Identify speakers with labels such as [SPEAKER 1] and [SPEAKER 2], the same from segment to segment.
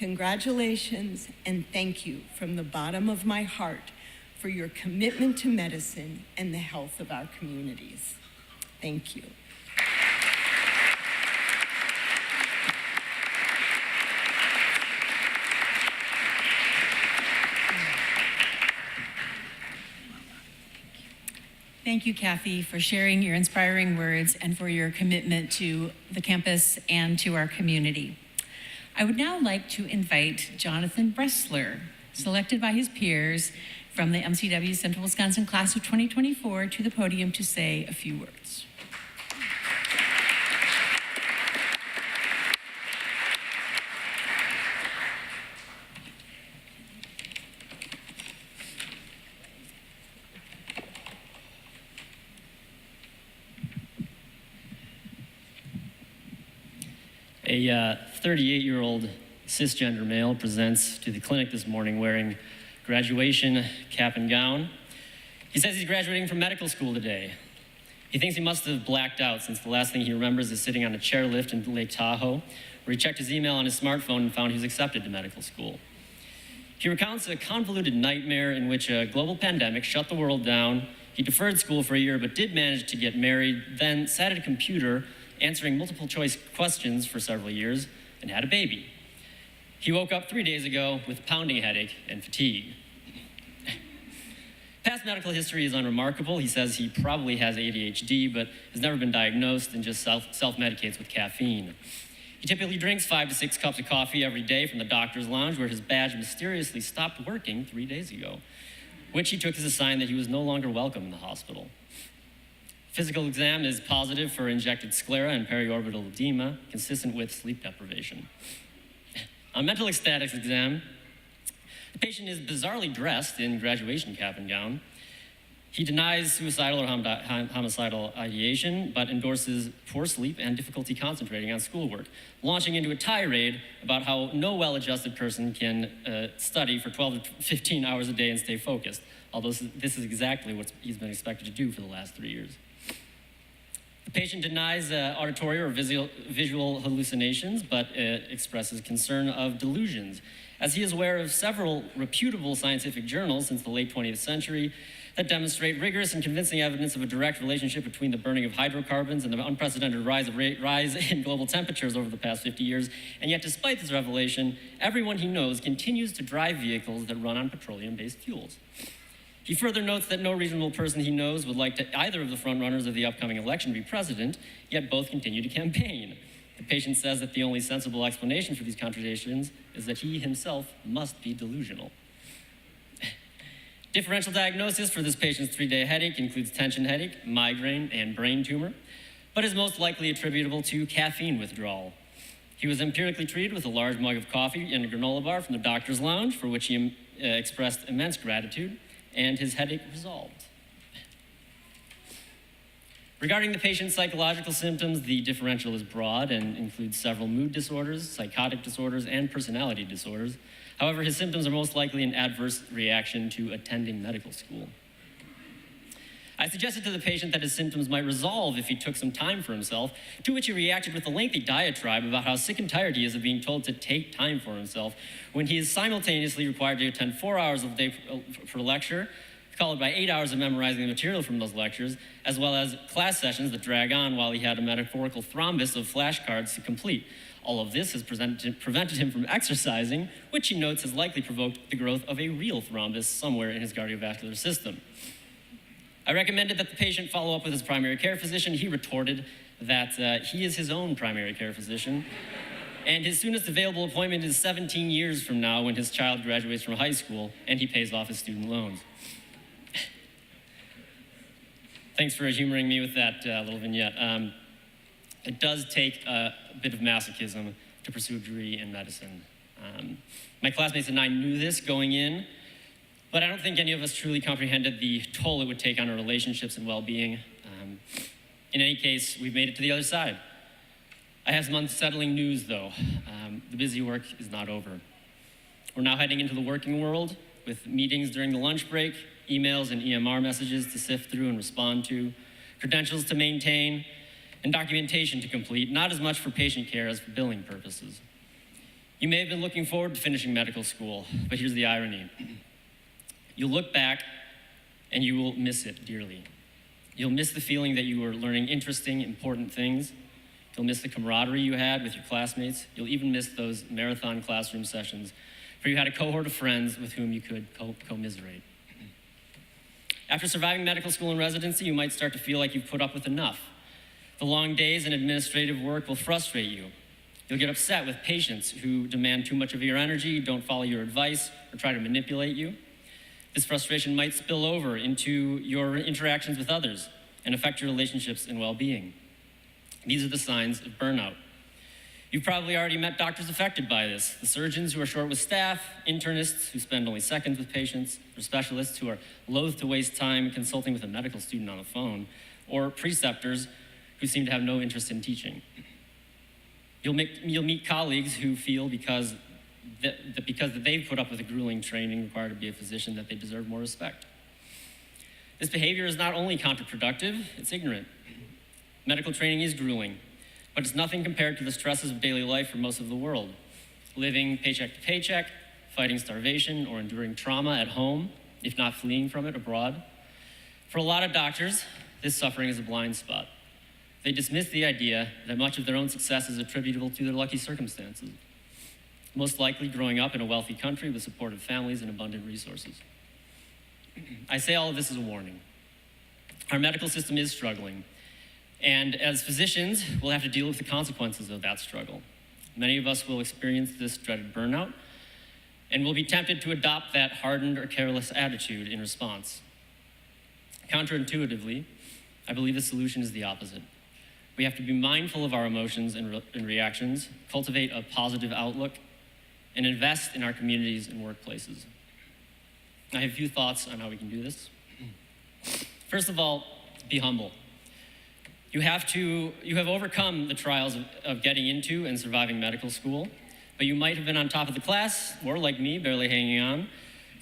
[SPEAKER 1] Congratulations and thank you from the bottom of my heart for your commitment to medicine and the health of our communities. Thank you.
[SPEAKER 2] Thank you, Kathy, for sharing your inspiring words and for your commitment to the campus and to our community. I would now like to invite Jonathan Bressler, selected by his peers from the MCW Central Wisconsin Class of 2024, to the podium to say a few words.
[SPEAKER 3] A 38-year-old cisgender male presents to the clinic this morning wearing graduation cap and gown. He says he's graduating from medical school today. He thinks he must have blacked out since the last thing he remembers is sitting on a chairlift in Lake Tahoe, where he checked his email on his smartphone and found he was accepted to medical school. He recounts a convoluted nightmare in which a global pandemic shut the world down. He deferred school for a year but did manage to get married, then sat at a computer answering multiple choice questions for several years, and had a baby. He woke up 3 days ago with a pounding headache and fatigue. Past medical history is unremarkable. He says he probably has ADHD, but has never been diagnosed and just self-medicates with caffeine. He typically drinks 5 to 6 cups of coffee every day from the doctor's lounge, where his badge mysteriously stopped working 3 days ago, which he took as a sign that he was no longer welcome in the hospital. Physical exam is positive for injected sclera and periorbital edema, consistent with sleep deprivation. On mental statics exam, the patient is bizarrely dressed in graduation cap and gown. He denies suicidal or homicidal ideation, but endorses poor sleep and difficulty concentrating on schoolwork, launching into a tirade about how no well-adjusted person can study for 12 to 15 hours a day and stay focused, although this is exactly what he's been expected to do for the last 3 years. The patient denies auditory or visual hallucinations, but expresses concern of delusions, as he is aware of several reputable scientific journals since the late 20th century that demonstrate rigorous and convincing evidence of a direct relationship between the burning of hydrocarbons and the unprecedented rise in global temperatures over the past 50 years. And yet, despite this revelation, everyone he knows continues to drive vehicles that run on petroleum-based fuels. He further notes that no reasonable person he knows would like to either of the frontrunners of the upcoming election be president, yet both continue to campaign. The patient says that the only sensible explanation for these contradictions is that he himself must be delusional. Differential diagnosis for this patient's 3-day headache includes tension headache, migraine, and brain tumor, but is most likely attributable to caffeine withdrawal. He was empirically treated with a large mug of coffee and a granola bar from the doctor's lounge, for which he expressed immense gratitude, and his headache resolved. Regarding the patient's psychological symptoms, the differential is broad and includes several mood disorders, psychotic disorders, and personality disorders. However, his symptoms are most likely an adverse reaction to attending medical school. I suggested to the patient that his symptoms might resolve if he took some time for himself, to which he reacted with a lengthy diatribe about how sick and tired he is of being told to take time for himself when he is simultaneously required to attend 4 hours of the day for a lecture, followed by 8 hours of memorizing the material from those lectures, as well as class sessions that drag on while he had a metaphorical thrombus of flashcards to complete. All of this has prevented him from exercising, which he notes has likely provoked the growth of a real thrombus somewhere in his cardiovascular system. I recommended that the patient follow up with his primary care physician. He retorted that he is his own primary care physician, and his soonest available appointment is 17 years from now when his child graduates from high school and he pays off his student loans. Thanks for humoring me with that little vignette. It does take a bit of masochism to pursue a degree in medicine. My classmates and I knew this going in, but I don't think any of us truly comprehended the toll it would take on our relationships and well-being. In any case, we've made it to the other side. I have some unsettling news, though. The busy work is not over. We're now heading into the working world with meetings during the lunch break, emails and EMR messages to sift through and respond to, credentials to maintain, and documentation to complete, not as much for patient care as for billing purposes. You may have been looking forward to finishing medical school, but here's the irony. You'll look back and you will miss it dearly. You'll miss the feeling that you were learning interesting, important things. You'll miss the camaraderie you had with your classmates. You'll even miss those marathon classroom sessions where you had a cohort of friends with whom you could commiserate. After surviving medical school and residency, you might start to feel like you've put up with enough. The long days and administrative work will frustrate you. You'll get upset with patients who demand too much of your energy, don't follow your advice, or try to manipulate you. This frustration might spill over into your interactions with others and affect your relationships and well-being. These are the signs of burnout. You've probably already met doctors affected by this, the surgeons who are short with staff, internists who spend only seconds with patients, or specialists who are loath to waste time consulting with a medical student on the phone, or preceptors who seem to have no interest in teaching. You'll meet colleagues who feel because they've put up with the grueling training required to be a physician that they deserve more respect. This behavior is not only counterproductive, it's ignorant. Medical training is grueling, but it's nothing compared to the stresses of daily life for most of the world. Living paycheck to paycheck, fighting starvation, or enduring trauma at home, if not fleeing from it abroad. For a lot of doctors, this suffering is a blind spot. They dismiss the idea that much of their own success is attributable to their lucky circumstances, most likely growing up in a wealthy country with supportive families and abundant resources. I say all of this as a warning. Our medical system is struggling, and as physicians, we'll have to deal with the consequences of that struggle. Many of us will experience this dreaded burnout, and will be tempted to adopt that hardened or careless attitude in response. Counterintuitively, I believe the solution is the opposite. We have to be mindful of our emotions and reactions, cultivate a positive outlook, and invest in our communities and workplaces. I have a few thoughts on how we can do this. First of all, be humble. You have overcome the trials of getting into and surviving medical school, but you might have been on top of the class, or like me, barely hanging on.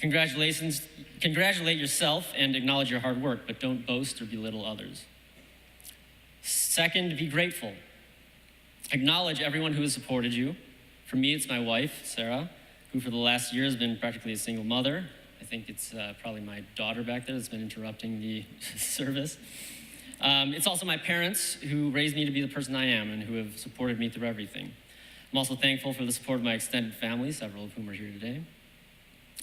[SPEAKER 3] Congratulate yourself and acknowledge your hard work, but don't boast or belittle others. Second, be grateful. Acknowledge everyone who has supported you. For me, it's my wife, Sarah, who for the last year has been practically a single mother. I think it's probably my daughter back there that's been interrupting the service. It's also my parents who raised me to be the person I am and who have supported me through everything. I'm also thankful for the support of my extended family, several of whom are here today.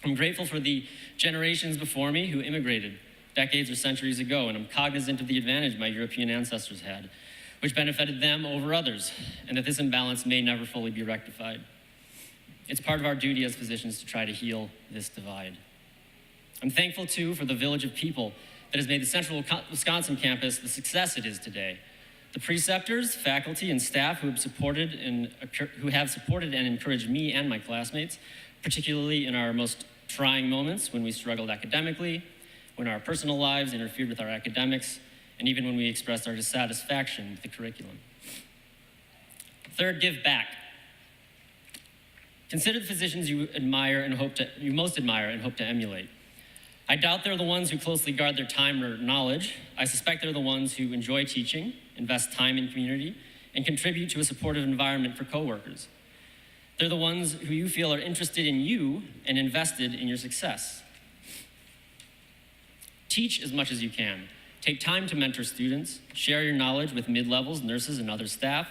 [SPEAKER 3] I'm grateful for the generations before me who immigrated decades or centuries ago, and I'm cognizant of the advantage my European ancestors had, which benefited them over others, and that this imbalance may never fully be rectified. It's part of our duty as physicians to try to heal this divide. I'm thankful, too, for the village of people that has made the Central Wisconsin campus the success it is today. The preceptors, faculty, and staff who have supported and encouraged me and my classmates, particularly in our most trying moments when we struggled academically, when our personal lives interfered with our academics, and even when we expressed our dissatisfaction with the curriculum. Third, give back. Consider the physicians you most admire and hope to emulate. I doubt they're the ones who closely guard their time or knowledge. I suspect they're the ones who enjoy teaching, invest time in community, and contribute to a supportive environment for coworkers. They're the ones who you feel are interested in you and invested in your success. Teach as much as you can. Take time to mentor students, share your knowledge with mid-levels, nurses, and other staff.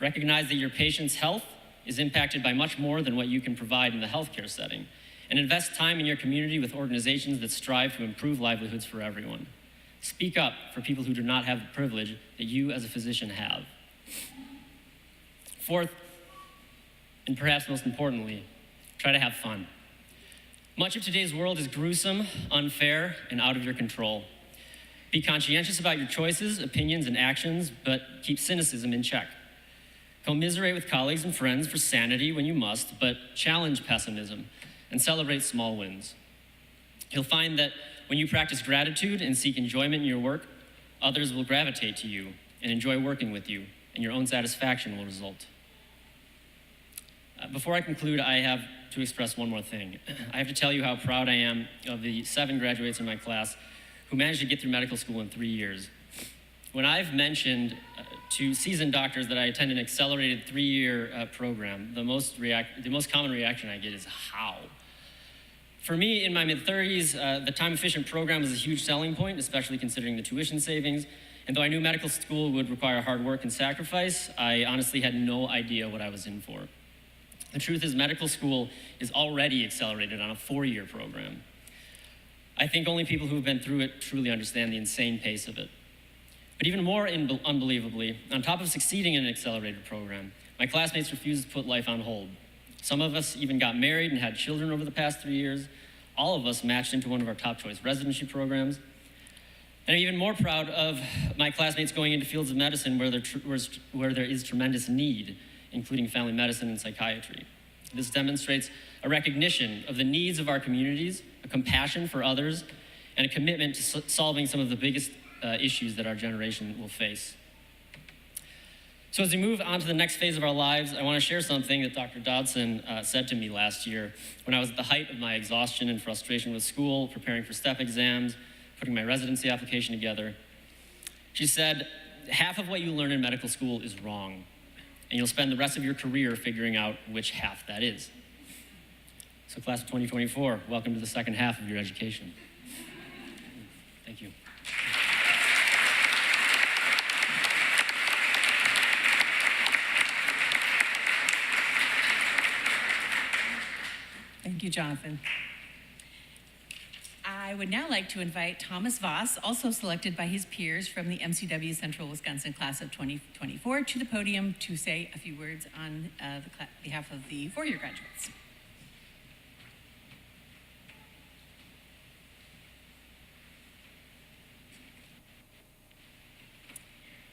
[SPEAKER 3] Recognize that your patient's health is impacted by much more than what you can provide in the healthcare setting, and invest time in your community with organizations that strive to improve livelihoods for everyone. Speak up for people who do not have the privilege that you as a physician have. Fourth, and perhaps most importantly, try to have fun. Much of today's world is gruesome, unfair, and out of your control. Be conscientious about your choices, opinions, and actions, but keep cynicism in check. Commiserate with colleagues and friends for sanity when you must, but challenge pessimism and celebrate small wins. You'll find that when you practice gratitude and seek enjoyment in your work, others will gravitate to you and enjoy working with you, and your own satisfaction will result. Before I conclude, I have to express one more thing. I have to tell you how proud I am of the 7 graduates in my class who managed to get through medical school in 3 years. When I've mentioned to seasoned doctors that I attend an accelerated 3-year program, the most common reaction I get is how. For me, in my mid-30s, the time-efficient program was a huge selling point, especially considering the tuition savings. And though I knew medical school would require hard work and sacrifice, I honestly had no idea what I was in for. The truth is, medical school is already accelerated on a 4-year program. I think only people who have been through it truly understand the insane pace of it. But even more unbelievably, on top of succeeding in an accelerated program, my classmates refused to put life on hold. Some of us even got married and had children over the past 3 years. All of us matched into one of our top choice residency programs. And I'm even more proud of my classmates going into fields of medicine where there is tremendous need, including family medicine and psychiatry. This demonstrates a recognition of the needs of our communities, a compassion for others, and a commitment to solving some of the biggest issues that our generation will face. So as we move on to the next phase of our lives, I want to share something that Dr. Dodson said to me last year when I was at the height of my exhaustion and frustration with school, preparing for STEP exams, putting my residency application together. She said, half of what you learn in medical school is wrong, and you'll spend the rest of your career figuring out which half that is. So class of 2024, welcome to the second half of your education. Thank you.
[SPEAKER 2] Thank you, Jonathan. I would now like to invite Thomas Voss, also selected by his peers from the MCW Central Wisconsin class of 2024, to the podium to say a few words on behalf of the 4-year graduates.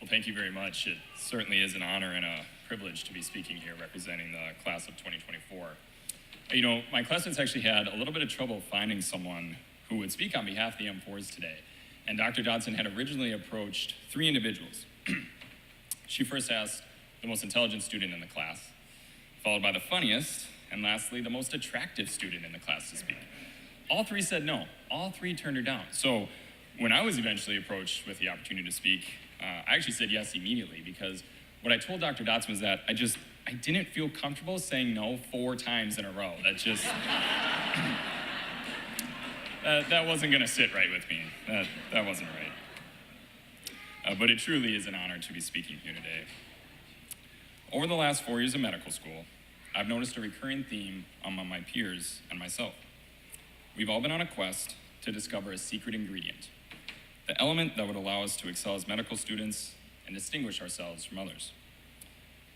[SPEAKER 4] Well, thank you very much. It certainly is an honor and a privilege to be speaking here representing the class of 2024. You know, my classmates actually had a little bit of trouble finding someone who would speak on behalf of the M4s today. And Dr. Dodson had originally approached 3 individuals. She first asked the most intelligent student in the class, followed by the funniest, and lastly, the most attractive student in the class to speak. All 3 said no. All 3 turned her down. So when I was eventually approached with the opportunity to speak, I actually said yes immediately, because what I told Dr. Dodson was that I didn't feel comfortable saying no 4 times in a row. That just, that wasn't gonna sit right with me. That wasn't right. But it truly is an honor to be speaking here today. Over the last 4 years of medical school, I've noticed a recurring theme among my peers and myself. We've all been on a quest to discover a secret ingredient, the element that would allow us to excel as medical students and distinguish ourselves from others.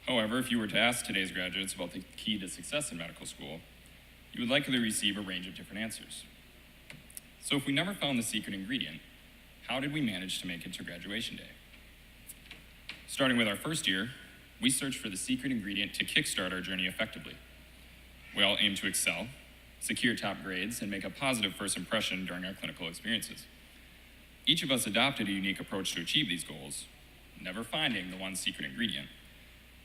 [SPEAKER 4] However, if you were to ask today's graduates about the key to success in medical school, you would likely receive a range of different answers. So if we never found the secret ingredient, how did we manage to make it to graduation day? Starting with our first year, we searched for the secret ingredient to kickstart our journey effectively. We all aimed to excel, secure top grades, and make a positive first impression during our clinical experiences. Each of us adopted a unique approach to achieve these goals, never finding the one secret ingredient.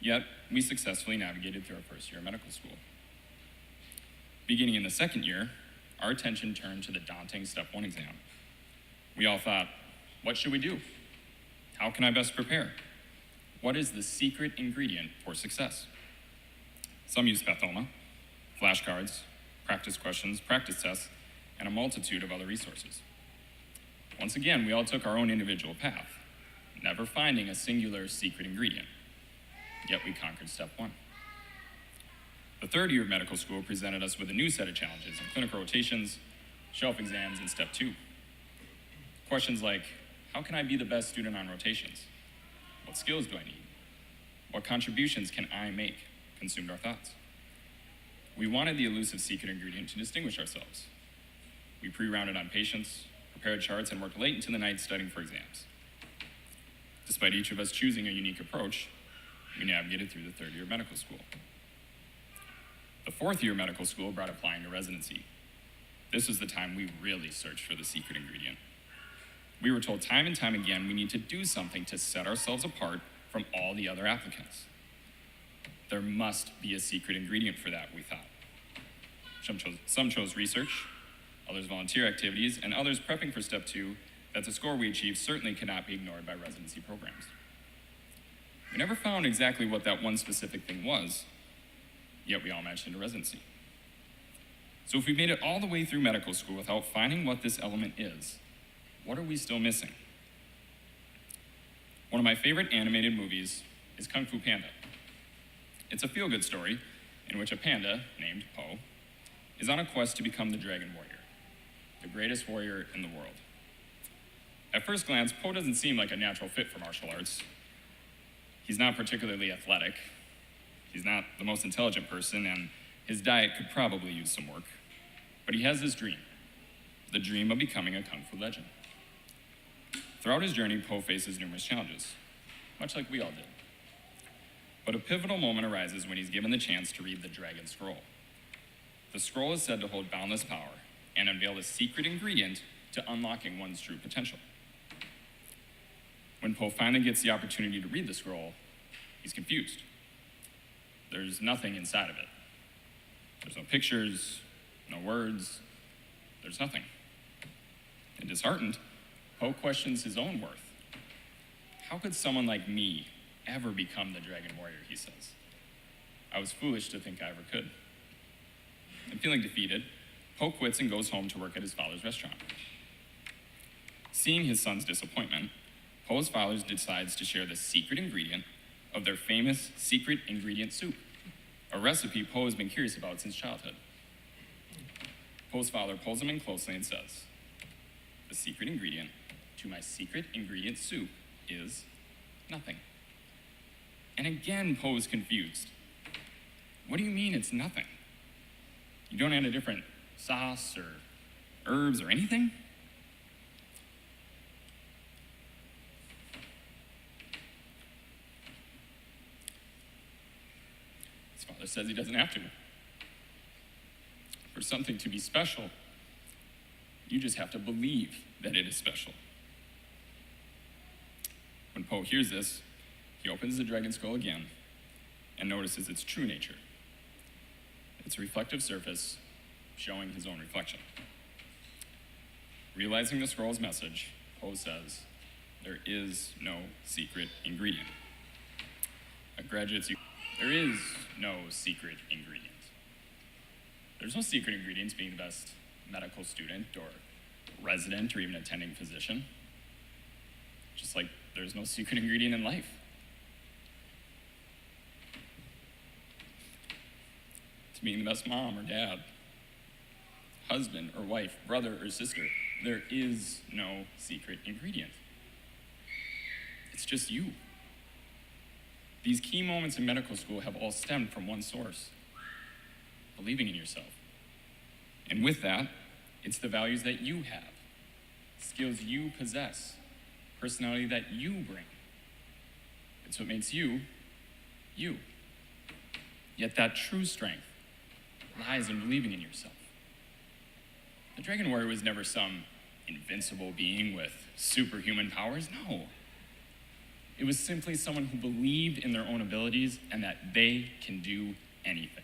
[SPEAKER 4] Yet, we successfully navigated through our first year of medical school. Beginning in the second year, our attention turned to the daunting Step 1 exam. We all thought, what should we do? How can I best prepare? What is the secret ingredient for success? Some used Pathoma, flashcards, practice questions, practice tests, and a multitude of other resources. Once again, we all took our own individual path, never finding a singular secret ingredient. Yet we conquered Step 1. The third year of medical school presented us with a new set of challenges in clinical rotations, shelf exams, and Step 2. Questions like, how can I be the best student on rotations? What skills do I need? What contributions can I make? Consumed our thoughts. We wanted the elusive secret ingredient to distinguish ourselves. We pre-rounded on patients, prepared charts, and worked late into the night studying for exams. Despite each of us choosing a unique approach, we navigated through the third year of medical school. The fourth year of medical school brought applying to residency. This was the time we really searched for the secret ingredient. We were told time and time again we need to do something to set ourselves apart from all the other applicants. There must be a secret ingredient for that, we thought. Some chose research, others volunteer activities, and others prepping for Step 2 that the score we achieved certainly cannot be ignored by residency programs. We never found exactly what that one specific thing was, yet we all matched into residency. So if we made it all the way through medical school without finding what this element is, what are we still missing? One of my favorite animated movies is Kung Fu Panda. It's a feel-good story in which a panda named Po is on a quest to become the Dragon Warrior, the greatest warrior in the world. At first glance, Po doesn't seem like a natural fit for martial arts. He's not particularly athletic. He's not the most intelligent person, and his diet could probably use some work. But he has this dream, the dream of becoming a Kung Fu legend. Throughout his journey, Po faces numerous challenges, much like we all did. But a pivotal moment arises when he's given the chance to read the Dragon Scroll. The scroll is said to hold boundless power and unveil the secret ingredient to unlocking one's true potential. When Po finally gets the opportunity to read the scroll, he's confused. There's nothing inside of it. There's no pictures, no words, there's nothing. And disheartened, Po questions his own worth. How could someone like me ever become the Dragon Warrior, he says. I was foolish to think I ever could. And feeling defeated, Po quits and goes home to work at his father's restaurant. Seeing his son's disappointment, Po's father decides to share the secret ingredient of their famous secret ingredient soup, a recipe Po has been curious about since childhood. Po's father pulls him in closely and says, "The secret ingredient to my secret ingredient soup is nothing." And again, Po is confused. What do you mean it's nothing? You don't add a different sauce or herbs or anything? His father says he doesn't have to. For something to be special, you just have to believe that it is special. When Po hears this, he opens the Dragon Scroll again and notices its true nature. It's a reflective surface showing his own reflection. Realizing the scroll's message, Po says, "There is no secret ingredient." Graduates, there is no secret ingredient. There's no secret ingredients being the best medical student or resident or even attending physician. Just like there's no secret ingredient in life. To being the best mom or dad, husband or wife, brother or sister, there is no secret ingredient. It's just you. These key moments in medical school have all stemmed from one source: believing in yourself. And with that, it's the values that you have, skills you possess, personality that you bring. It's what makes you, you. Yet that true strength lies in believing in yourself. The Dragon Warrior was never some invincible being with superhuman powers, no. It was simply someone who believed in their own abilities and that they can do anything.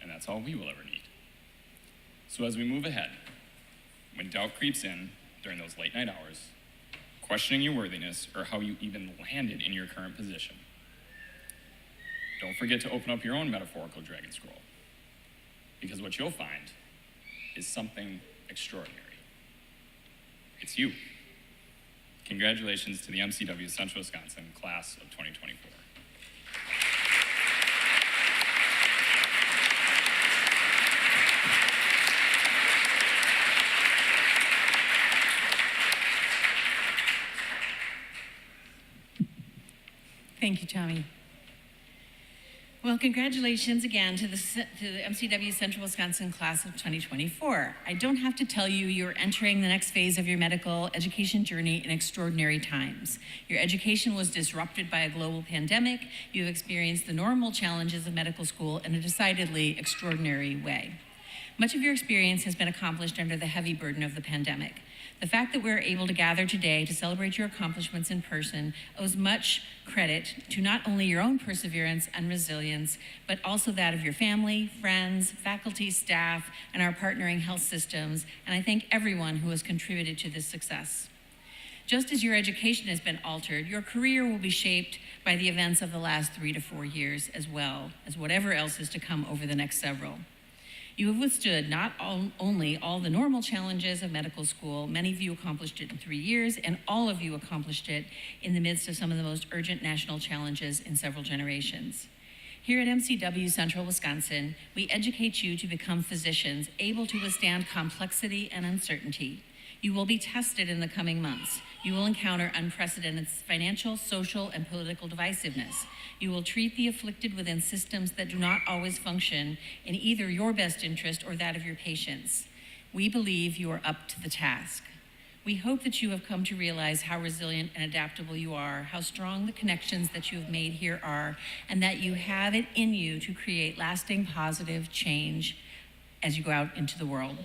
[SPEAKER 4] And that's all we will ever need. So as we move ahead, when doubt creeps in during those late night hours, questioning your worthiness or how you even landed in your current position, don't forget to open up your own metaphorical Dragon Scroll, because what you'll find is something extraordinary. It's you. Congratulations to the MCW Central Wisconsin class of 2024.
[SPEAKER 2] Thank you, Tommy. Well, congratulations again to the MCW Central Wisconsin class of 2024. I don't have to tell you, you're entering the next phase of your medical education journey in extraordinary times. Your education was disrupted by a global pandemic. You've experienced the normal challenges of medical school in a decidedly extraordinary way. Much of your experience has been accomplished under the heavy burden of the pandemic. The fact that we're able to gather today to celebrate your accomplishments in person owes much credit to not only your own perseverance and resilience, but also that of your family, friends, faculty, staff, and our partnering health systems. And I thank everyone who has contributed to this success. Just as your education has been altered, your career will be shaped by the events of the last 3 to 4 years, as well as whatever else is to come over the next several. You have withstood not only all the normal challenges of medical school, many of you accomplished it in 3 years, and all of you accomplished it in the midst of some of the most urgent national challenges in several generations. Here at MCW Central Wisconsin, we educate you to become physicians able to withstand complexity and uncertainty. You will be tested in the coming months. You will encounter unprecedented financial, social, and political divisiveness. You will treat the afflicted within systems that do not always function in either your best interest or that of your patients. We believe you are up to the task. We hope that you have come to realize how resilient and adaptable you are, how strong the connections that you have made here are, and that you have it in you to create lasting positive change as you go out into the world.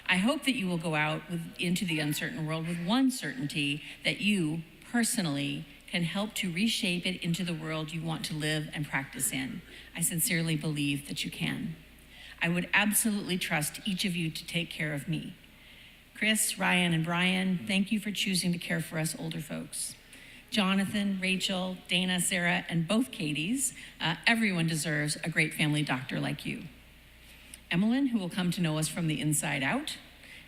[SPEAKER 2] I hope that you will go out into the uncertain world with one certainty, that you personally can help to reshape it into the world you want to live and practice in. I sincerely believe that you can. I would absolutely trust each of you to take care of me. Chris, Ryan, and Brian, thank you for choosing to care for us older folks. Jonathan, Rachel, Dana, Sarah, and both Katies, everyone deserves a great family doctor like you. Emmeline, who will come to know us from the inside out,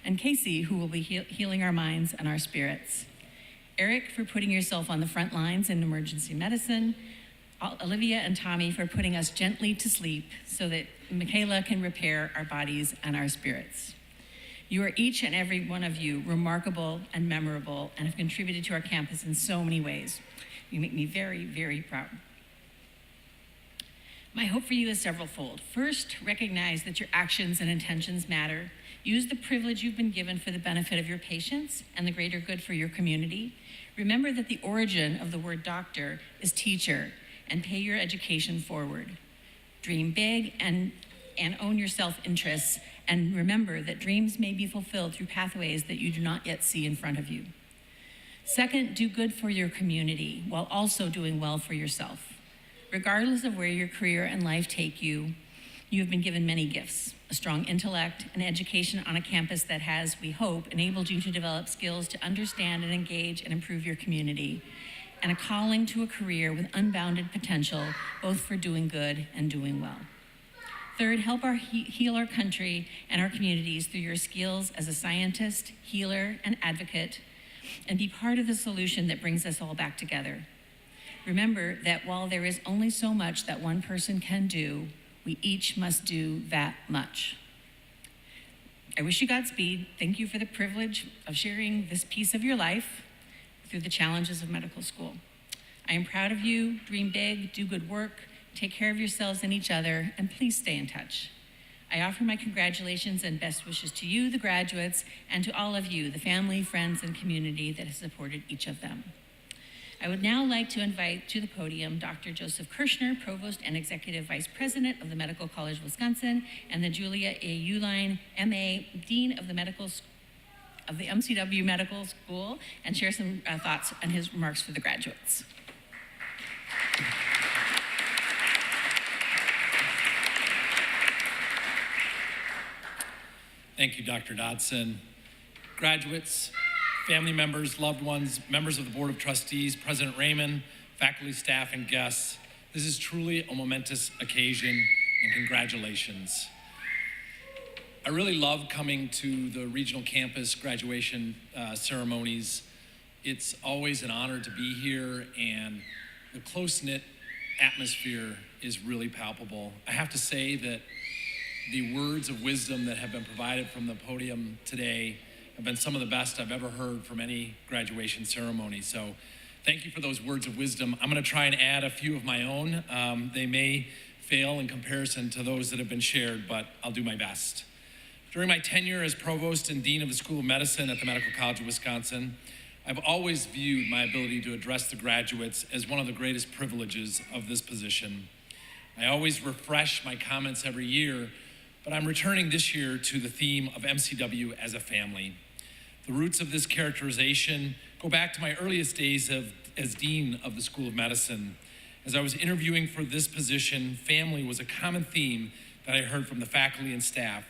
[SPEAKER 2] and Casey, who will be healing our minds and our spirits. Eric, for putting yourself on the front lines in emergency medicine. Olivia and Tommy, for putting us gently to sleep so that Michaela can repair our bodies and our spirits. You are each and every one of you remarkable and memorable and have contributed to our campus in so many ways. You make me very, very proud. My hope for you is severalfold. First, recognize that your actions and intentions matter. Use the privilege you've been given for the benefit of your patients and the greater good for your community. Remember that the origin of the word doctor is teacher, and pay your education forward. Dream big and own your self-interests, and remember that dreams may be fulfilled through pathways that you do not yet see in front of you. Second, do good for your community while also doing well for yourself. Regardless of where your career and life take you, you have been given many gifts: a strong intellect, an education on a campus that has, we hope, enabled you to develop skills to understand and engage and improve your community, and a calling to a career with unbounded potential, both for doing good and doing well. Third, help heal our country and our communities through your skills as a scientist, healer, and advocate, and be part of the solution that brings us all back together. Remember that while there is only so much that one person can do, we each must do that much. I wish you Godspeed. Thank you for the privilege of sharing this piece of your life through the challenges of medical school. I am proud of you. Dream big, do good work, take care of yourselves and each other, and please stay in touch. I offer my congratulations and best wishes to you, the graduates, and to all of you, the family, friends, and community that has supported each of them. I would now like to invite to the podium Dr. Joseph Kirschner, Provost and Executive Vice President of the Medical College of Wisconsin, and the Julia A. Uline, MA, Dean of the MCW Medical School, and share some thoughts and his remarks for the graduates.
[SPEAKER 5] Thank you, Dr. Dodson. Graduates, family members, loved ones, members of the Board of Trustees, President Raymond, faculty, staff, and guests, this is truly a momentous occasion, and congratulations. I really love coming to the regional campus graduation ceremonies. It's always an honor to be here, and the close-knit atmosphere is really palpable. I have to say that the words of wisdom that have been provided from the podium today have been some of the best I've ever heard from any graduation ceremony. So thank you for those words of wisdom. I'm going to try and add a few of my own. They may fail in comparison to those that have been shared, but I'll do my best. During my tenure as provost and dean of the School of Medicine at the Medical College of Wisconsin, I've always viewed my ability to address the graduates as one of the greatest privileges of this position. I always refresh my comments every year, but I'm returning this year to the theme of MCW as a family. The roots of this characterization go back to my earliest days as dean of the School of Medicine. As I was interviewing for this position, family was a common theme that I heard from the faculty and staff,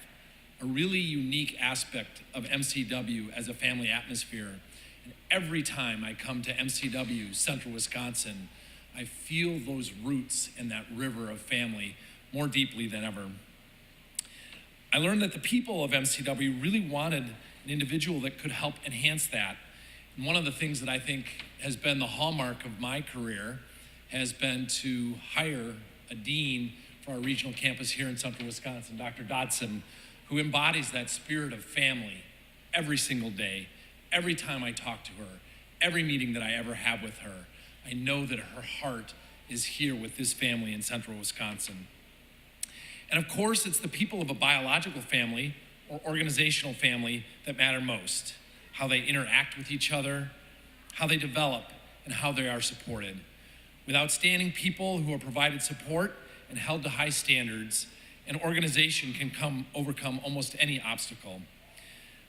[SPEAKER 5] a really unique aspect of MCW as a family atmosphere. And every time I come to MCW, Central Wisconsin, I feel those roots in that river of family more deeply than ever. I learned that the people of MCW really wanted an individual that could help enhance that. And one of the things that I think has been the hallmark of my career has been to hire a dean for our regional campus here in Central Wisconsin, Dr. Dodson, who embodies that spirit of family every single day, every time I talk to her, every meeting that I ever have with her. I know that her heart is here with this family in Central Wisconsin. And of course, it's the people of a biological family or organizational family that matter most. How they interact with each other, how they develop, and how they are supported. With outstanding people who are provided support and held to high standards, an organization can overcome almost any obstacle.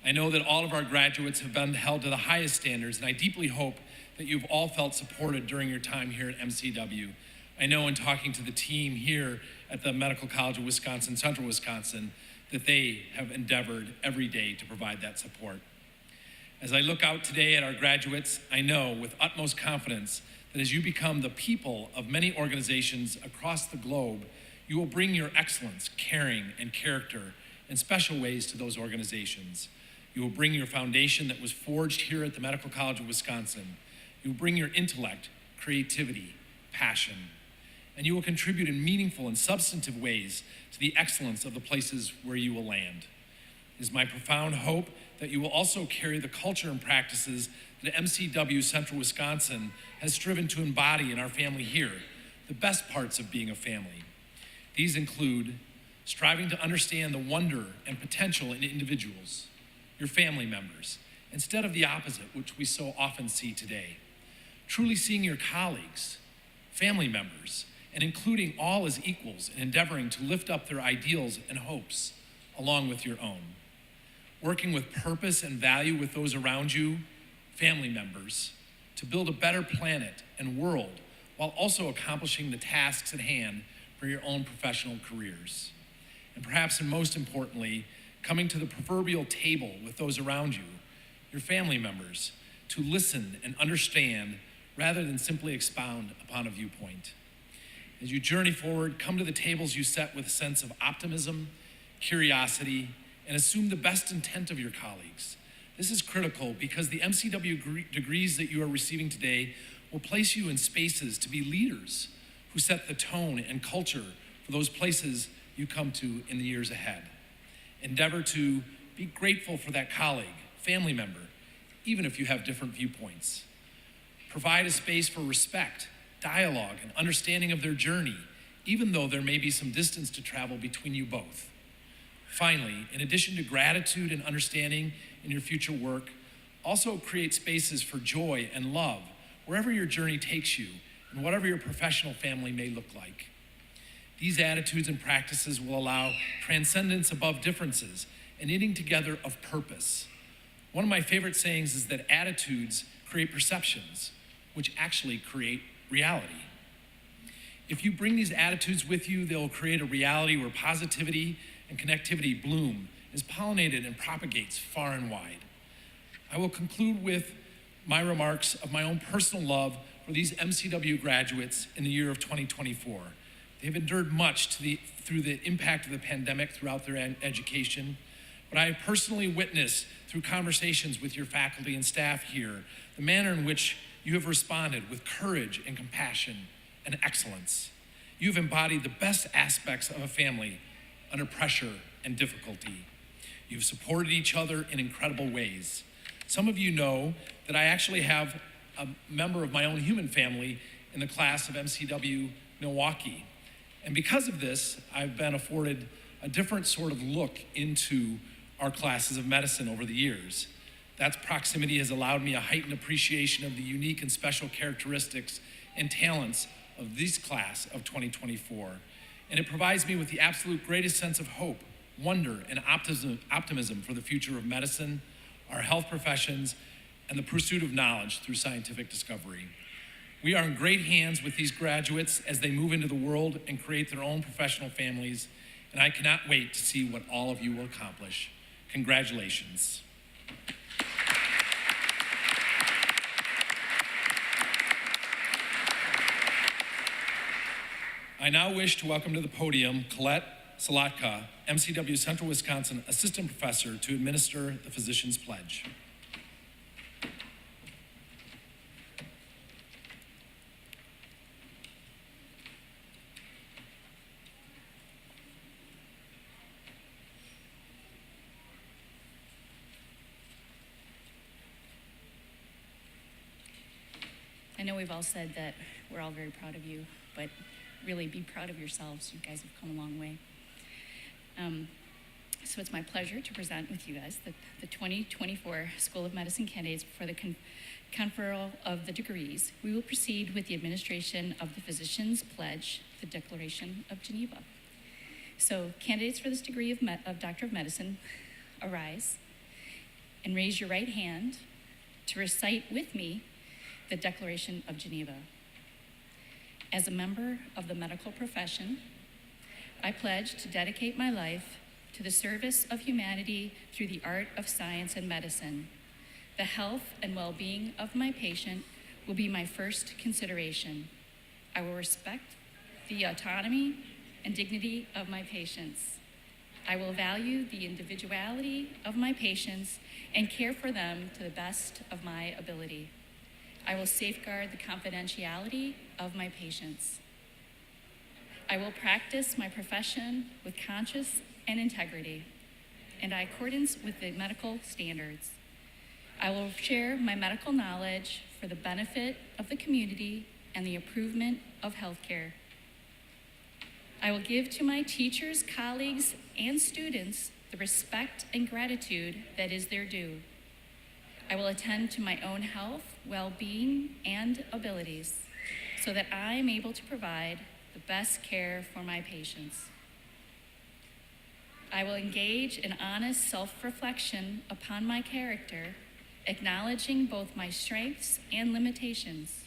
[SPEAKER 5] I know that all of our graduates have been held to the highest standards, and I deeply hope that you've all felt supported during your time here at MCW. I know in talking to the team here at the Medical College of Wisconsin, Central Wisconsin, that they have endeavored every day to provide that support. As I look out today at our graduates, I know with utmost confidence that as you become the people of many organizations across the globe, you will bring your excellence, caring, and character in special ways to those organizations. You will bring your foundation that was forged here at the Medical College of Wisconsin. You will bring your intellect, creativity, passion, and you will contribute in meaningful and substantive ways to the excellence of the places where you will land. It is my profound hope that you will also carry the culture and practices that MCW Central Wisconsin has striven to embody in our family here, the best parts of being a family. These include striving to understand the wonder and potential in individuals, your family members, instead of the opposite, which we so often see today. Truly seeing your colleagues, family members, and including all as equals and endeavoring to lift up their ideals and hopes along with your own. Working with purpose and value with those around you, family members, to build a better planet and world while also accomplishing the tasks at hand for your own professional careers. And perhaps and most importantly, coming to the proverbial table with those around you, your family members, to listen and understand rather than simply expound upon a viewpoint. As you journey forward, come to the tables you set with a sense of optimism, curiosity, and assume the best intent of your colleagues. This is critical because the MCW degrees that you are receiving today will place you in spaces to be leaders who set the tone and culture for those places you come to in the years ahead. Endeavor to be grateful for that colleague, family member, even if you have different viewpoints. Provide a space for respect, dialogue, and understanding of their journey, even though there may be some distance to travel between you both. Finally, in addition to gratitude and understanding in your future work, also create spaces for joy and love wherever your journey takes you and whatever your professional family may look like. These attitudes and practices will allow transcendence above differences and knitting together of purpose. One of my favorite sayings is that attitudes create perceptions, which actually create reality. If you bring these attitudes with you, they'll create a reality where positivity and connectivity bloom, is pollinated and propagates far and wide. I will conclude with my remarks of my own personal love for these MCW graduates in the year of 2024. They've endured much through the impact of the pandemic throughout their education, but I have personally witnessed through conversations with your faculty and staff here, the manner in which you have responded with courage and compassion and excellence. You've embodied the best aspects of a family under pressure and difficulty. You've supported each other in incredible ways. Some of you know that I actually have a member of my own human family in the class of MCW Milwaukee. And because of this, I've been afforded a different sort of look into our classes of medicine over the years. That proximity has allowed me a heightened appreciation of the unique and special characteristics and talents of this class of 2024. And it provides me with the absolute greatest sense of hope, wonder, and optimism for the future of medicine, our health professions, and the pursuit of knowledge through scientific discovery. We are in great hands with these graduates as they move into the world and create their own professional families, and I cannot wait to see what all of you will accomplish. Congratulations. I now wish to welcome to the podium Colette Salatka, MCW Central Wisconsin Assistant Professor, to administer the Physician's Pledge.
[SPEAKER 6] I know we've all said that we're all very proud of you, but really be proud of yourselves. You guys have come a long way. So it's my pleasure to present with you guys the 2024 School of Medicine candidates for the conferral of the degrees. We will proceed with the administration of the Physician's Pledge, the Declaration of Geneva. So candidates for this degree of Doctor of Medicine, arise and raise your right hand to recite with me the Declaration of Geneva. As a member of the medical profession, I pledge to dedicate my life to the service of humanity through the art of science and medicine. The health and well-being of my patient will be my first consideration. I will respect the autonomy and dignity of my patients. I will value the individuality of my patients and care for them to the best of my ability. I will safeguard the confidentiality of my patients. I will practice my profession with conscience and integrity and in accordance with the medical standards. I will share my medical knowledge for the benefit of the community and the improvement of healthcare. I will give to my teachers, colleagues, and students the respect and gratitude that is their due. I will attend to my own health, well-being, and abilities so that I am able to provide the best care for my patients. I will engage in honest self-reflection upon my character, acknowledging both my strengths and limitations.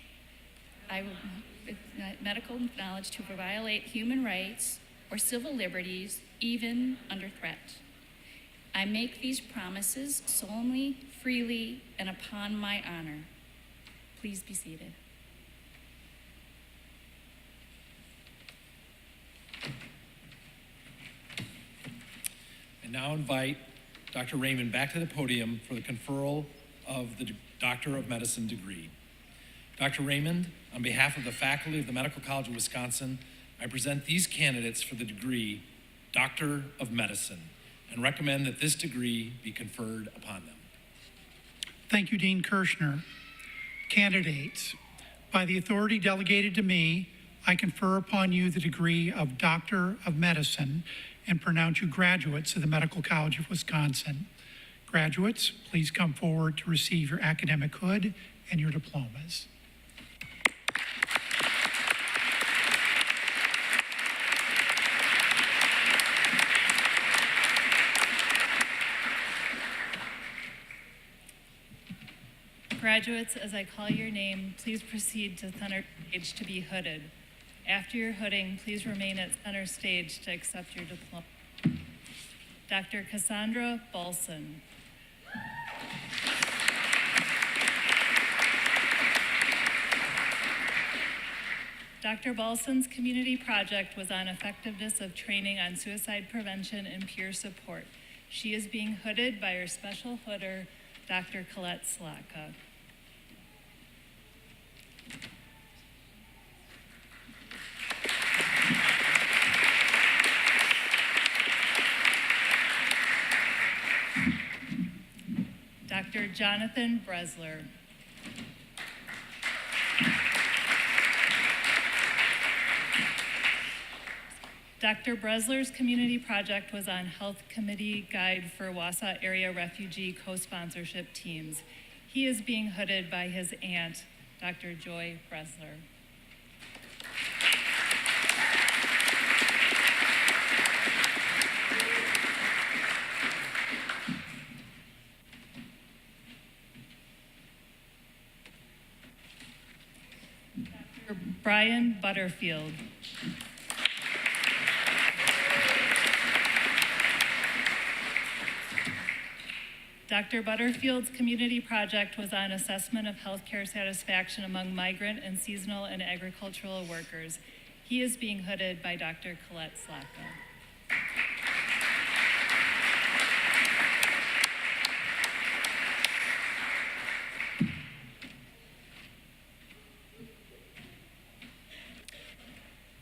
[SPEAKER 6] I will medical knowledge to violate human rights or civil liberties, even under threat. I make these promises solemnly, freely, and upon my honor. Please be seated.
[SPEAKER 5] I now invite Dr. Raymond back to the podium for the conferral of the Doctor of Medicine degree. Dr. Raymond, on behalf of the faculty of the Medical College of Wisconsin, I present these candidates for the degree Doctor of Medicine and recommend that this degree be conferred upon them.
[SPEAKER 7] Thank you, Dean Kirshner. Candidates, by the authority delegated to me, I confer upon you the degree of Doctor of Medicine and pronounce you graduates of the Medical College of Wisconsin. Graduates, please come forward to receive your academic hood and your diplomas.
[SPEAKER 8] Graduates, as I call your name, please proceed to center stage to be hooded. After your hooding, please remain at center stage to accept your diploma. Dr. Cassandra Balson. Dr. Balson's community project was on effectiveness of training on suicide prevention and peer support. She is being hooded by her special hooder, Dr. Colette Salatka. Dr. Jonathan Bresler. Dr. Bresler's community project was on Health Committee Guide for Wausau Area Refugee Co-Sponsorship Teams. He is being hooded by his aunt, Dr. Joy Bresler. Dr. Brian Butterfield. Dr. Butterfield's community project was on assessment of healthcare satisfaction among migrant and seasonal and agricultural workers. He is being hooded by Dr. Colette Slacko.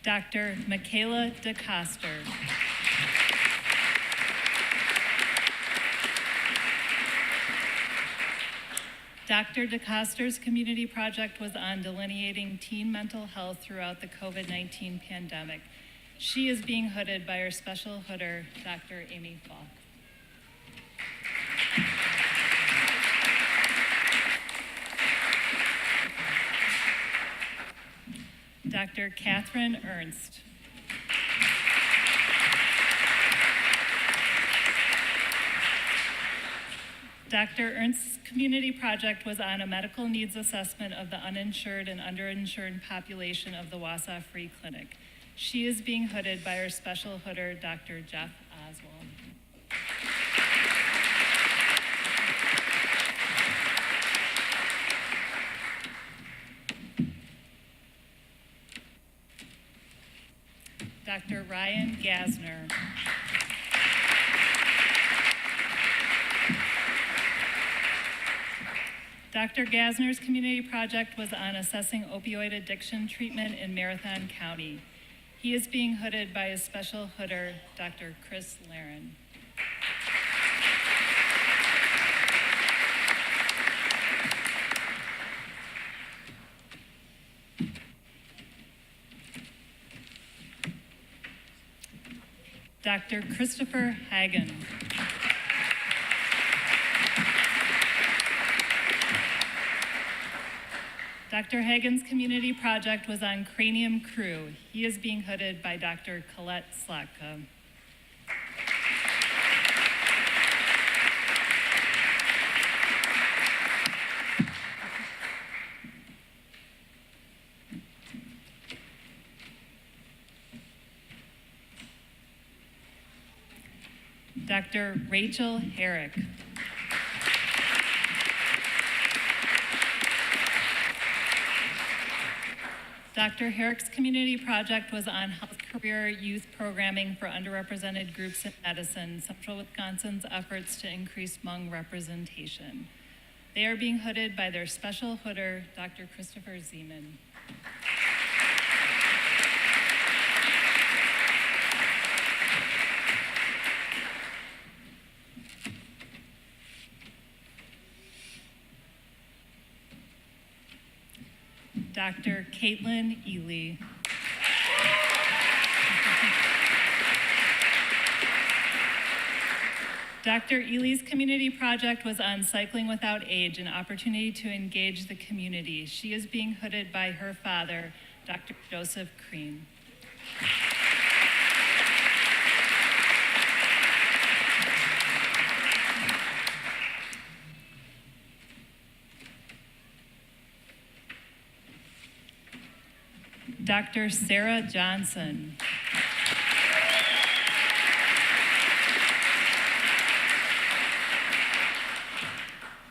[SPEAKER 8] Dr. Michaela DeCoster. Dr. DeCoster's community project was on delineating teen mental health throughout the COVID-19 pandemic. She is being hooded by her special hooder, Dr. Amy Falk. Dr. Catherine Ernst. Dr. Ernst's community project was on a medical needs assessment of the uninsured and underinsured population of the Wausau Free Clinic. She is being hooded by her special hooder, Dr. Jeff Oswald. Dr. Ryan Gasner. Dr. Gasner's community project was on assessing opioid addiction treatment in Marathon County. He is being hooded by his special hooder, Dr. Chris Laren. Dr. Christopher Hagen. Dr. Hagen's community project was on Cranium Crew. He is being hooded by Dr. Colette Slacka. Dr. Rachel Herrick. Dr. Herrick's community project was on health career youth programming for underrepresented groups in medicine, Central Wisconsin's efforts to increase Hmong representation. They are being hooded by their special hooder, Dr. Christopher Zeman. Dr. Caitlin Ely. Dr. Ely's community project was on Cycling Without Age, an opportunity to engage the community. She is being hooded by her father, Dr. Joseph Crean. Dr. Sarah Johnson.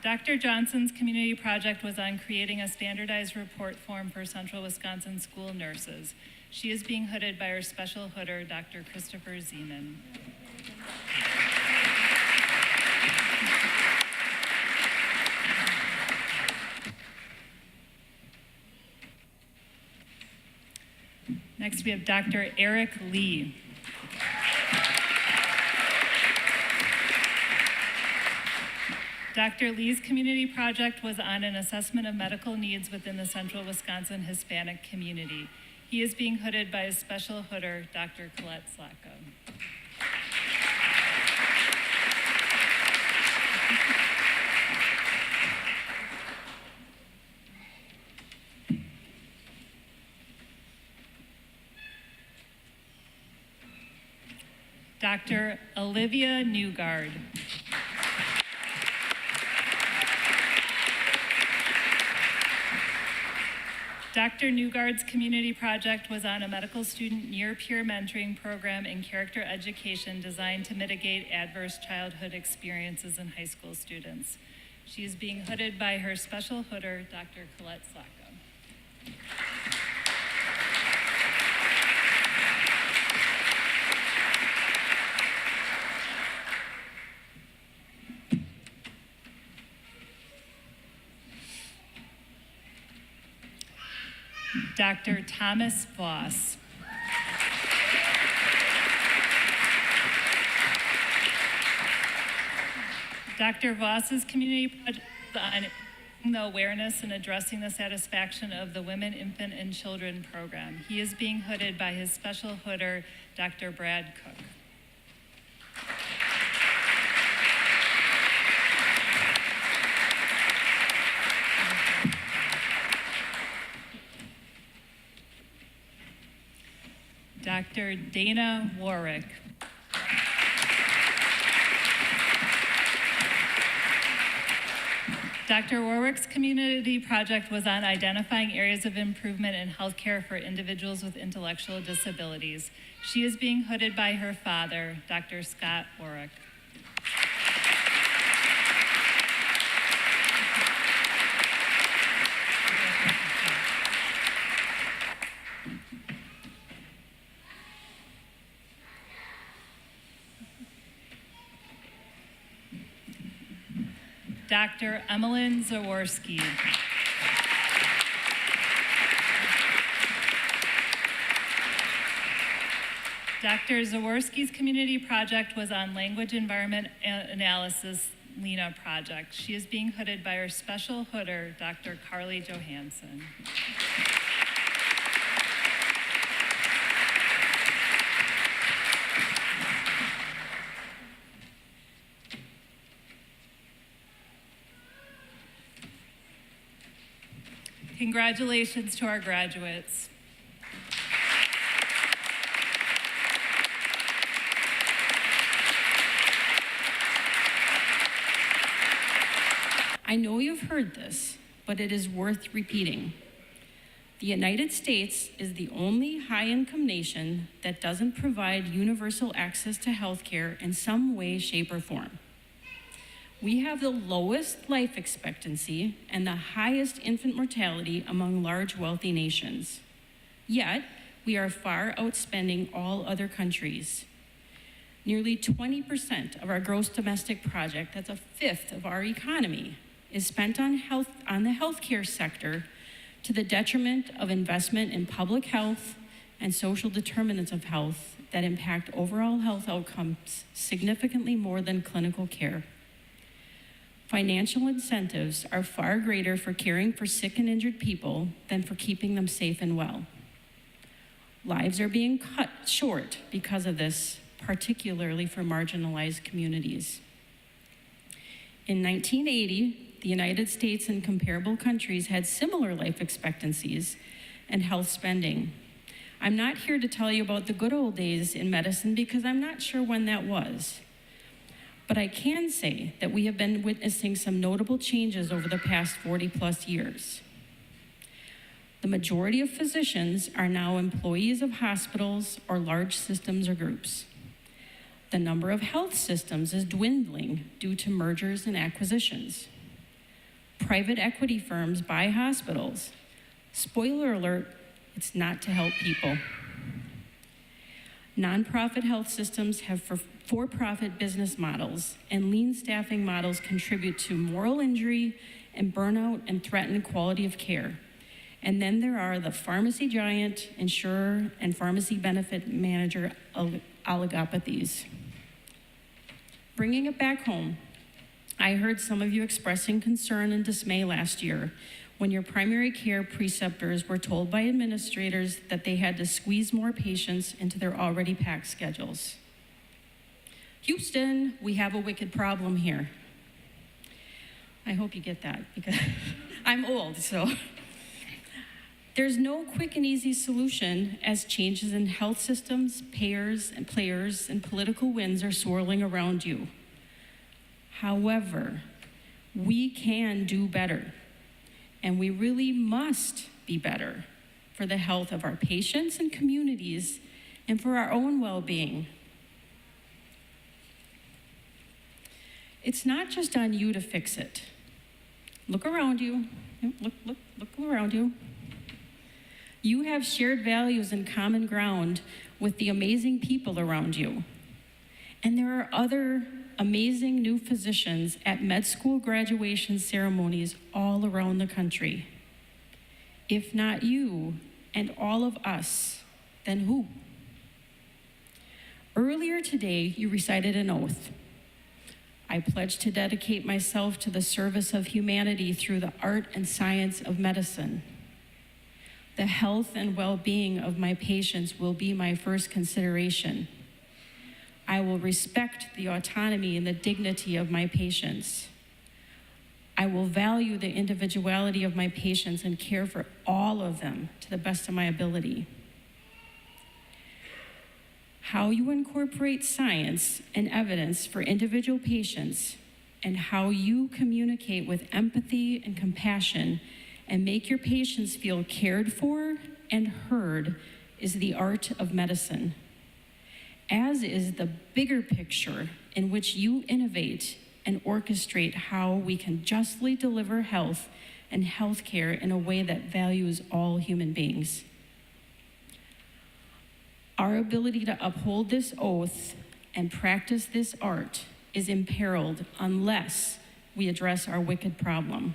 [SPEAKER 8] Dr. Johnson's community project was on creating a standardized report form for Central Wisconsin school nurses. She is being hooded by her special hooder, Dr. Christopher Zeman. Next, we have Dr. Eric Lee. Dr. Lee's community project was on an assessment of medical needs within the Central Wisconsin Hispanic community. He is being hooded by his special hooder, Dr. Colette Slacko. Dr. Olivia Newgard. Dr. Newgard's community project was on a medical student near-peer mentoring program in character education designed to mitigate adverse childhood experiences in high school students. She is being hooded by her special hooder, Dr. Colette Slacko. Dr. Thomas Voss. Dr. Voss's community project is on increasing the awareness and addressing the satisfaction of the Women, Infant, and Children program. He is being hooded by his special hooder, Dr. Brad Cook. Dr. Dana Warwick. Dr. Warwick's community project was on identifying areas of improvement in healthcare for individuals with intellectual disabilities. She is being hooded by her father, Dr. Scott Warwick. Dr. Emmeline Zaworski. Dr. Zaworski's community project was on language environment analysis LENA project. She is being hooded by her special hooder, Dr. Carly Johansson. Congratulations to our graduates.
[SPEAKER 9] I know you've heard this, but it is worth repeating. The United States is the only high-income nation that doesn't provide universal access to healthcare in some way, shape, or form. We have the lowest life expectancy and the highest infant mortality among large, wealthy nations. Yet, we are far outspending all other countries. Nearly 20% of our gross domestic product, that's a fifth of our economy, is spent on the healthcare sector to the detriment of investment in public health and social determinants of health that impact overall health outcomes significantly more than clinical care. Financial incentives are far greater for caring for sick and injured people than for keeping them safe and well. Lives are being cut short because of this, particularly for marginalized communities. In 1980, the United States and comparable countries had similar life expectancies and health spending. I'm not here to tell you about the good old days in medicine because I'm not sure when that was. But I can say that we have been witnessing some notable changes over the past 40+ years. The majority of physicians are now employees of hospitals or large systems or groups. The number of health systems is dwindling due to mergers and acquisitions. Private equity firms buy hospitals. Spoiler alert, it's not to help people. Nonprofit health systems have for-profit business models, and lean staffing models contribute to moral injury and burnout and threaten quality of care. And then there are the pharmacy giant, insurer, and pharmacy benefit manager oligopathies. Bringing it back home, I heard some of you expressing concern and dismay last year when your primary care preceptors were told by administrators that they had to squeeze more patients into their already packed schedules. Houston, we have a wicked problem here. I hope you get that because I'm old, so. There's no quick and easy solution as changes in health systems, payers, and players, and political winds are swirling around you. However, we can do better, and we really must be better for the health of our patients and communities and for our own well-being. It's not just on you to fix it. Look around you. Look around you. You have shared values and common ground with the amazing people around you. And there are other amazing new physicians at med school graduation ceremonies all around the country. If not you, and all of us, then who? Earlier today, you recited an oath. I pledge to dedicate myself to the service of humanity through the art and science of medicine. The health and well-being of my patients will be my first consideration. I will respect the autonomy and the dignity of my patients. I will value the individuality of my patients and care for all of them to the best of my ability. How you incorporate science and evidence for individual patients and how you communicate with empathy and compassion and make your patients feel cared for and heard is the art of medicine, as is the bigger picture in which you innovate and orchestrate how we can justly deliver health and healthcare in a way that values all human beings. Our ability to uphold this oath and practice this art is imperiled unless we address our wicked problem.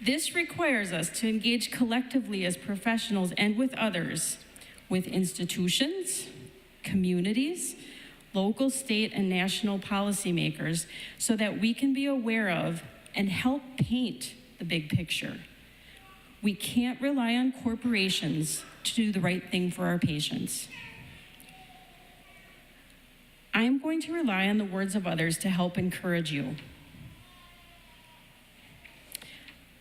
[SPEAKER 9] This requires us to engage collectively as professionals and with others, with institutions, communities, local, state, and national policymakers, so that we can be aware of and help paint the big picture. We can't rely on corporations to do the right thing for our patients. I'm going to rely on the words of others to help encourage you.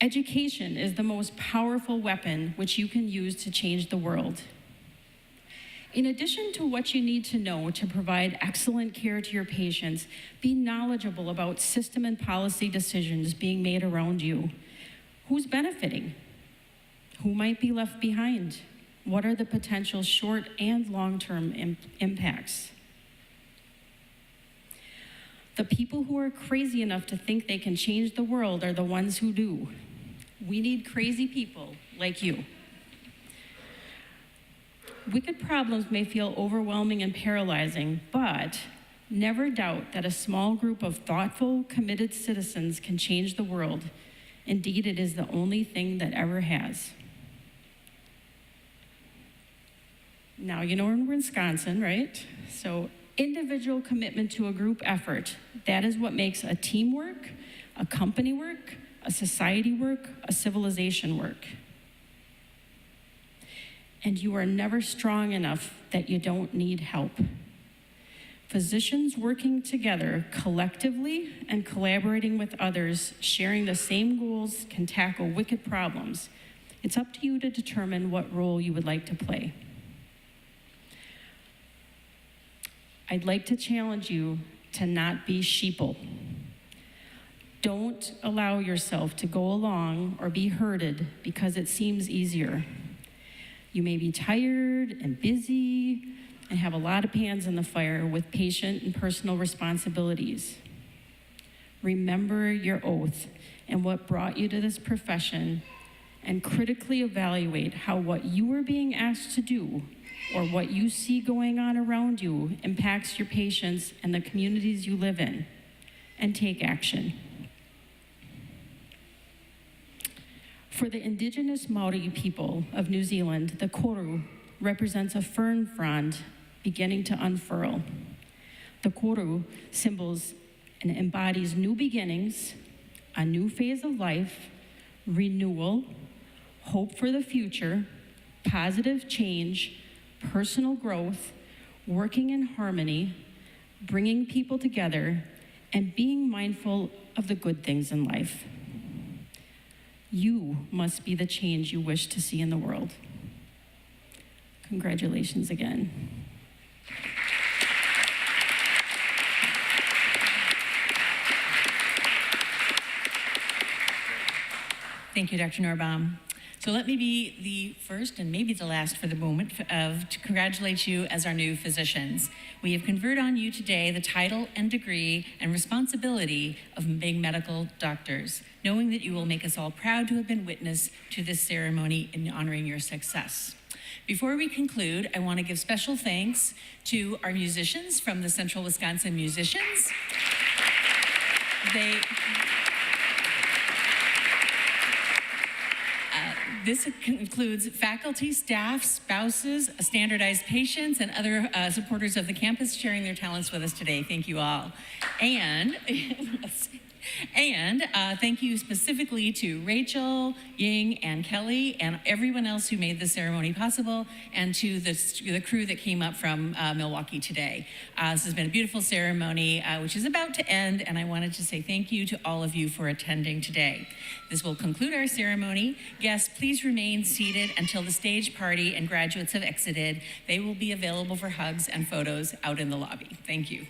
[SPEAKER 9] Education is the most powerful weapon which you can use to change the world. In addition to what you need to know to provide excellent care to your patients, be knowledgeable about system and policy decisions being made around you. Who's benefiting? Who might be left behind? What are the potential short and long-term impacts? The people who are crazy enough to think they can change the world are the ones who do. We need crazy people like you. Wicked problems may feel overwhelming and paralyzing, but never doubt that a small group of thoughtful, committed citizens can change the world. Indeed, it is the only thing that ever has. Now, you know we're in Wisconsin, right? So individual commitment to a group effort, that is what makes a team work, a company work, a society work, a civilization work. And you are never strong enough that you don't need help. Physicians working together collectively and collaborating with others, sharing the same goals, can tackle wicked problems. It's up to you to determine what role you would like to play. I'd like to challenge you to not be sheeple. Don't allow yourself to go along or be herded because it seems easier. You may be tired and busy and have a lot of pans in the fire with patient and personal responsibilities. Remember your oath and what brought you to this profession, and critically evaluate how what you are being asked to do or what you see going on around you impacts your patients and the communities you live in, and take action. For the indigenous Maori people of New Zealand, the koru represents a fern frond beginning to unfurl. The koru symbols and embodies new beginnings, a new phase of life, renewal, hope for the future, positive change, personal growth, working in harmony, bringing people together, and being mindful of the good things in life. You must be the change you wish to see in the world. Congratulations again.
[SPEAKER 2] Thank you, Dr. Norbaum. So let me be the first and maybe the last for the moment to congratulate you as our new physicians. We have conferred on you today the title and degree and responsibility of being medical doctors, knowing that you will make us all proud to have been witness to this ceremony in honoring your success. Before we conclude, I want to give special thanks to our musicians from the Central Wisconsin Musicians. This includes faculty, staff, spouses, standardized patients, and other supporters of the campus sharing their talents with us today. Thank you all. And thank you specifically to Rachel, Ying, and Kelly, and everyone else who made the ceremony possible, and to the crew that came up from Milwaukee today. This has been a beautiful ceremony, which is about to end, and I wanted to say thank you to all of you for attending today. This will conclude our ceremony. Guests, please remain seated until the stage party and graduates have exited. They will be available for hugs and photos out in the lobby. Thank you.